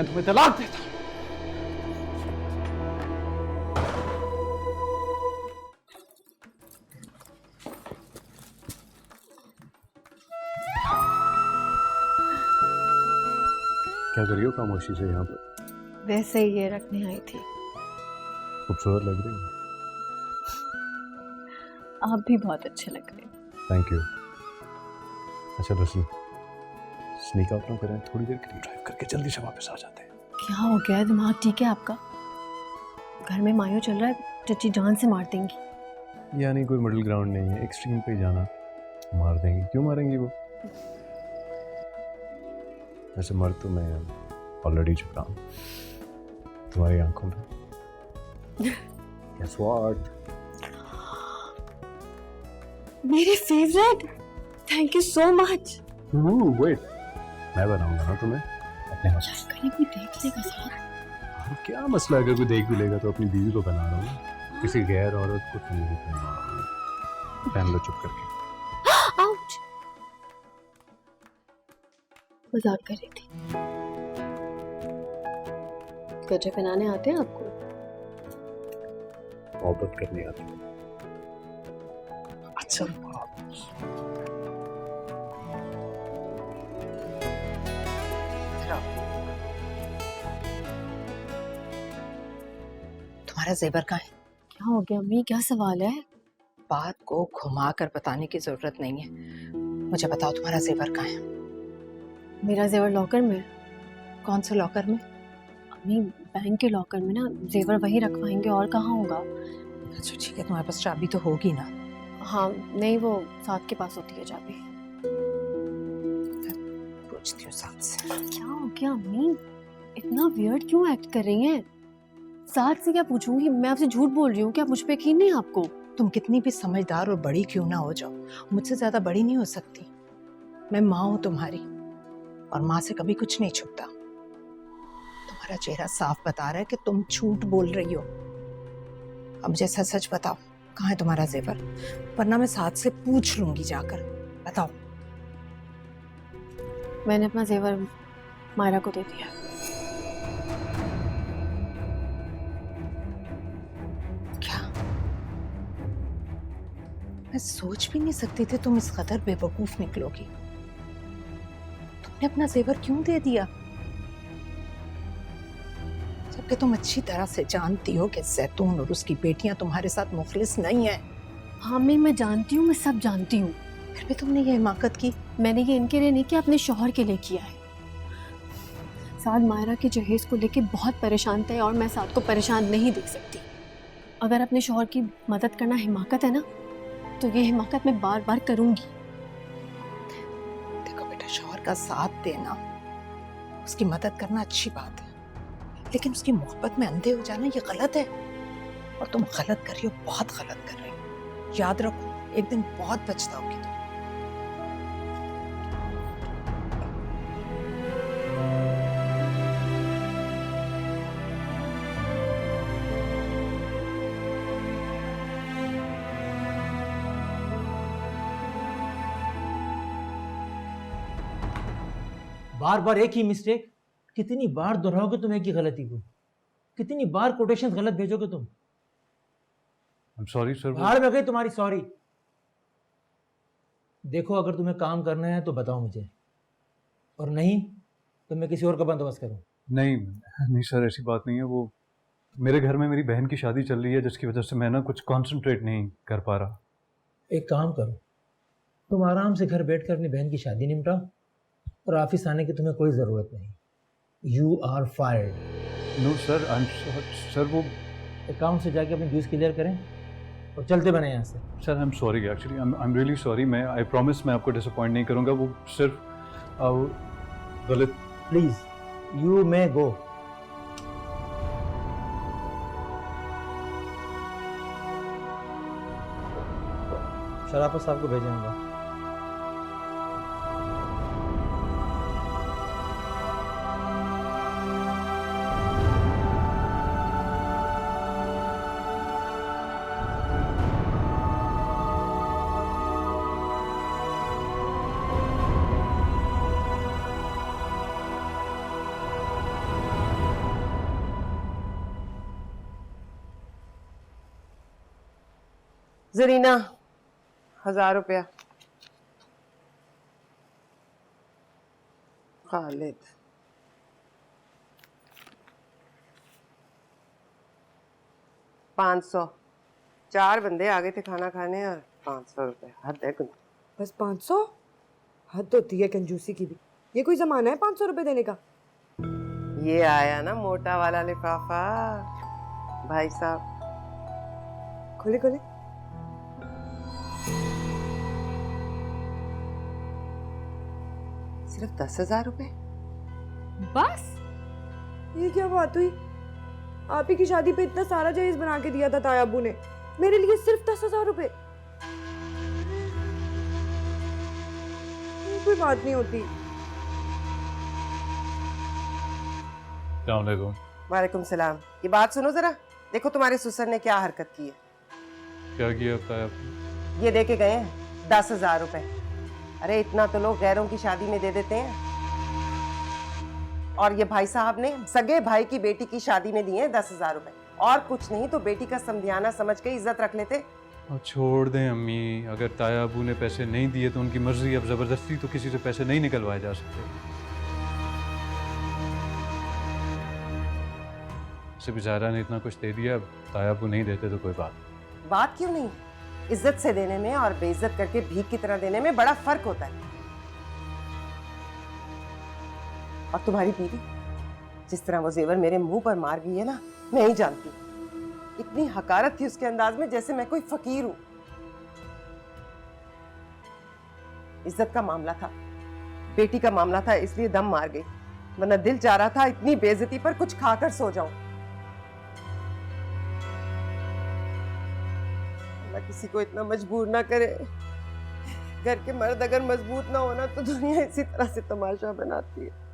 मैं तुम्हें तलाक देता हूं। क्या कर रही हो खामोशी से यहाँ पर? वैसे ही ये रखने आई थी। खूबसूरत लग रही है। आप भी बहुत अच्छे लग रहे हैं। Thank you. अच्छा लसन, स्नीक आउट ना करें, थोड़ी देर के लिए ड्राइव करके जल्दी से वापस आ जाते हैं। क्या हो गया है? दिमाग ठीक है आपका? घर में मायूं चल रहा है, चची जान से मार देंगी। यानी कोई मिडिल ग्राउंड नहीं है, एक्सट्रीम पे जाना, मार देंगी। क्यों मारेंगी वो? वैसे मर तो मैं ऑलरेडी चुका हूँ तुम्हारी आंखों में। Guess what? मेरे favourite, thank you so much. Wait, मैं बनाऊंगा ना तुम्हें अपने हाथ से। कहीं कोई देख लेगा साहब? क्या मसला है, अगर कोई देख भी लेगा तो अपनी बीवी को बना रहा हूँ, किसी गैर औरत को तुम नहीं पहना। पहन लो चुप करके। आउच! मजाक कर रही थी। गजरे पहनाने आते हैं आपको? मोहब्बत करनी आती है। अच्छा तुम्हारा जेवर कहाँ है? क्या हो गया अम्मी, क्या सवाल है? बात को घुमा कर बताने की जरूरत नहीं है, मुझे बताओ तुम्हारा जेवर कहाँ है? मेरा जेवर लॉकर में है। कौन से लॉकर में? अम्मी बैंक के लॉकर में ना, जेवर वही रखवाएंगे, और कहाँ होगा? अच्छा ठीक है, तुम्हारे पास चाबी तो होगी ना? हाँ नहीं, वो साथ के पास होती है चाबी। पूछती हूँ साथ से। क्या हो गया अम्मी, इतना वियर्ड क्यों एक्ट कर रही हैं? साथ से क्या पूछूंगी, मैं आपसे झूठ बोल रही हूँ क्या? मुझ पे यकीन नहीं आपको? तुम कितनी भी समझदार और बड़ी क्यों ना हो जाओ, मुझसे ज्यादा बड़ी नहीं हो सकती। मैं माँ हूँ तुम्हारी, और माँ से कभी कुछ नहीं छुपता। तुम्हारा चेहरा साफ बता रहा है कि तुम झूठ बोल रही हो। अब जैसा सच बताओ, कहाँ है तुम्हारा जेवर? वरना मैं साथ से पूछ लूंगी जाकर। बताओ। मैंने अपना जेवर मायरा को दे दिया। क्या? मैं सोच भी नहीं सकती थी तुम इस कदर बेवकूफ निकलोगी। तुमने अपना जेवर क्यों दे दिया, जबकि तुम अच्छी तरह से जानती हो कि जैतून और उसकी बेटियां तुम्हारे साथ मुखलिस नहीं है। हाँ मैं जानती हूँ, मैं सब जानती हूँ। फिर भी तुमने ये हिमाकत की। मैंने ये इनके लिए नहीं किया, अपने शौहर के लिए किया है। साद मायरा के जहेज को लेके बहुत परेशान थे, और मैं साद को परेशान नहीं देख सकती। अगर अपने शौहर की मदद करना हिमाकत है ना, तो ये हिमाकत मैं बार बार करूंगी। देखो बेटा, शौहर का साथ देना, उसकी मदद करना अच्छी बात है, लेकिन उसकी मोहब्बत में अंधे हो जाना ये गलत है। और तुम गलत कर रही हो, बहुत गलत कर रही हो। याद रखो, एक दिन बहुत पछताओगी तुम। बार बार एक ही मिस्टेक, कितनी बार दोहराओगे तुम एक ही गलती को? कितनी बार कोटेशंस गलत भेजोगे तुम? I'm sorry sir। भाड़ में गई तुम्हारी सॉरी। देखो, अगर तुम्हें काम करना है तो बताओ मुझे, और नहीं तो मैं किसी और का बंदोबस्त करूं। नहीं सर, ऐसी बात नहीं है। वो मेरे घर में मेरी बहन की शादी चल रही है, जिसकी वजह से मैं ना कुछ कंसंट्रेट नहीं कर पा रहा। एक काम करो, तुम आराम से घर बैठकर अपनी बहन की शादी निपटाओ, और ऑफिस आने की तुम्हें कोई ज़रूरत नहीं। You are fired. No sir, I am sir वो अकाउंट से जाके अपनी ड्यूज क्लियर करें और चलते बने यहाँ से। Sir I am sorry, actually I am really sorry. मैं आई प्रॉमिस मैं आपको डिसअपॉइंट नहीं करूँगा। वो सिर्फ गलत। प्लीज यू मे गो। शराफत साहब को भेजेंगे। जरीना 1000 रुपया। खालिद 500। 4 बंदे आ गए थे खाना खाने और 500 रुपये। हद है कुछ। बस 500? हद होती है कंजूसी की भी। ये कोई जमाना है 500 रुपए देने का? ये आया ना मोटा वाला लिफाफा भाई साहब। खोले खोले। सिर्फ 10,000 रुपए? बस? ये क्या बात हुई? आप ही की शादी पे इतना सारा जहेज बना के दिया था ताया अब्बू ने, मेरे लिए सिर्फ 10,000 रुपए? ये कोई बात नहीं होती। अस्सलाम वालेकुम। वालेकुम सलाम। ये बात सुनो जरा। देखो तुम्हारे ससुर ने क्या हरकत की है। क्या किया बताया आपने? ये दे के गए हैं 10,000 रुपए। अरे इतना तो लोग गैरों की शादी में दे देते हैं। और ये भाई साहब ने सगे भाई की बेटी की शादी में दिए हैं 10,000 रुपए। और कुछ नहीं तो बेटी का समझाना समझ के इज्जत रख लेते। और छोड़ दें अम्मी, अगर ताया अबू ने पैसे नहीं दिए तो उनकी मर्जी। अब जबरदस्ती तो किसी से पैसे नहीं निकलवाए जा सकते। सिर्फ ज़ाहरा ने इतना कुछ दे दिया, अब ताया अबू नहीं देते तो कोई बात क्यों नहीं? इज्जत से देने में और बेइज्जत करके भीख की तरह देने में बड़ा फर्क होता है। और तुम्हारी बीवी जिस तरह वो जेवर मेरे मुंह पर मार गई है ना, मैं ही जानती। इतनी हकारत थी उसके अंदाज में जैसे मैं कोई फकीर हूं। इज्जत का मामला था, बेटी का मामला था, इसलिए दम मार गई। वरना दिल चाह रहा था इतनी बेइज्जती पर कुछ खाकर सो जाऊं। अल्लाह किसी को इतना मजबूर ना करे। घर के मर्द अगर मजबूत ना होना तो दुनिया इसी तरह से तमाशा बनाती है।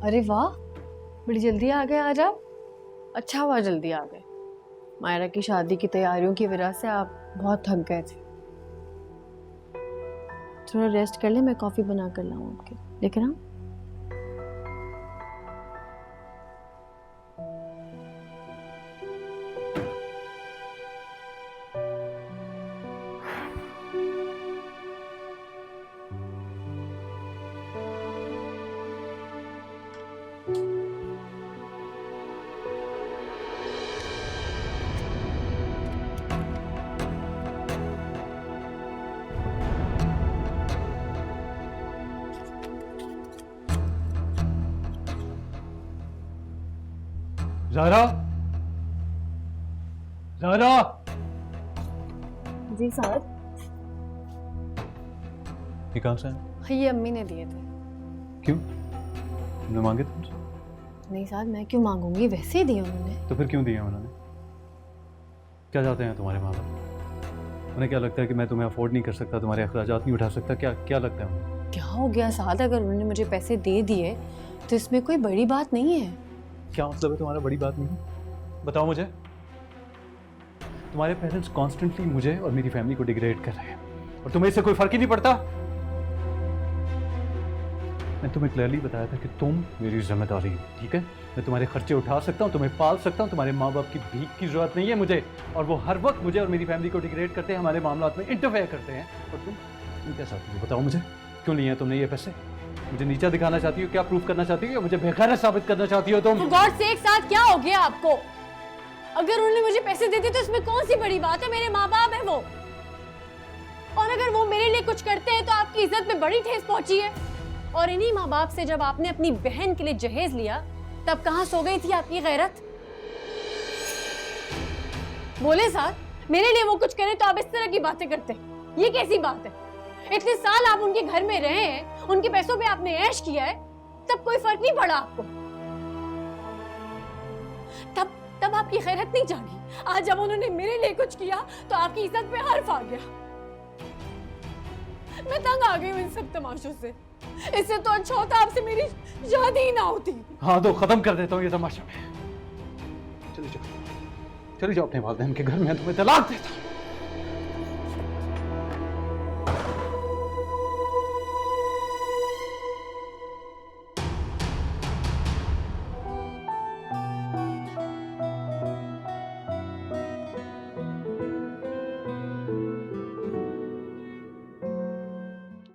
अरे वाह, बड़ी जल्दी आ गए आज आप। अच्छा हुआ जल्दी आ गए। मायरा की शादी की तैयारियों की वजह से आप बहुत थक गए थे। थोड़ा रेस्ट कर ले, मैं कॉफ़ी बना कर लाऊं आपके, लेकिन हाँ। ज़ाहरा, ज़ाहरा। जी साहब। ये कहाँ से है? ये अम्मी ने दिए थे। क्यों? तुमने मांगे थे मुझसे? नहीं साहब, मैं क्यों मांगूंगी, वैसे ही दिए उन्होंने। तो फिर क्यों दिए उन्होंने? क्या चाहते हैं तुम्हारे माँ बाप? उन्हें क्या लगता है कि मैं तुम्हें अफोर्ड नहीं कर सकता, तुम्हारे अखराजात नहीं उठा सकता? क्या क्या लगता है उन्हें? क्या हो गया साहब, अगर उन्होंने मुझे पैसे दे दिए तो इसमें कोई बड़ी बात नहीं है। क्या मतलब है तुम्हारा बड़ी बात नहीं? बताओ मुझे। तुम्हारे पेरेंट्स कॉन्स्टेंटली मुझे और मेरी फैमिली को डिग्रेड कर रहे हैं और तुम्हें इससे कोई फर्क ही नहीं पड़ता। मैं तुम्हें क्लियरली बताया था कि तुम मेरी जिम्मेदारी हो, ठीक है? मैं तुम्हारे खर्चे उठा सकता हूँ, तुम्हें पाल सकता हूँ, तुम्हारे माँ बाप की भीख की जरूरत नहीं है मुझे। और वो हर वक्त मुझे और मेरी फैमिली को डिग्रेड करते हैं, हमारे मामलात में इंटरफेयर करते हैं। और तुम क्या चाहती हो? बताओ मुझे, क्यों लिए हैं तुमने ये पैसे? मुझे नीचा दिखाना चाहती हो? क्या प्रूफ करना चाहती हो? या मुझे बेगैरत साबित करना चाहती हो तुम? For God's sake, साथ क्या हो गया आपको? अगर उन्होंने मुझे पैसे दे दिए तो इसमें कौन सी बड़ी बात है? मेरे माँ बाप है वो। और अगर वो मेरे लिए कुछ करते हैं तो आपकी इज्जत में बड़ी ठेस पहुंची है। और इन्हीं माँ बाप से जब आपने अपनी बहन के लिए जहेज लिया तब कहाँ सो गई थी आपकी गैरत? बोले साथ, मेरे लिए वो कुछ करें तो आप इस तरह की बातें करते हैं। ये कैसी बात है? इतने साल आप उनके घर में रहे हैं, उनके पैसों पे आपने ऐश किया है, तब कोई फर्क नहीं पड़ा आपको? तब आपकी गैरत नहीं जागी। आज जब उन्होंने मेरे लिए कुछ किया तो आपकी इज्जत पे हर्फ आ गया। मैं तंग आ गई हूँ इन सब तमाशों से। इससे तो अच्छा होता आपसे मेरी शादी ही ना होती। हाँ तो खत्म कर देता हूँ ये तमाशा में। चली जाओ अपने वालिदैन के घर में, तुम्हें तलाक देता हूँ।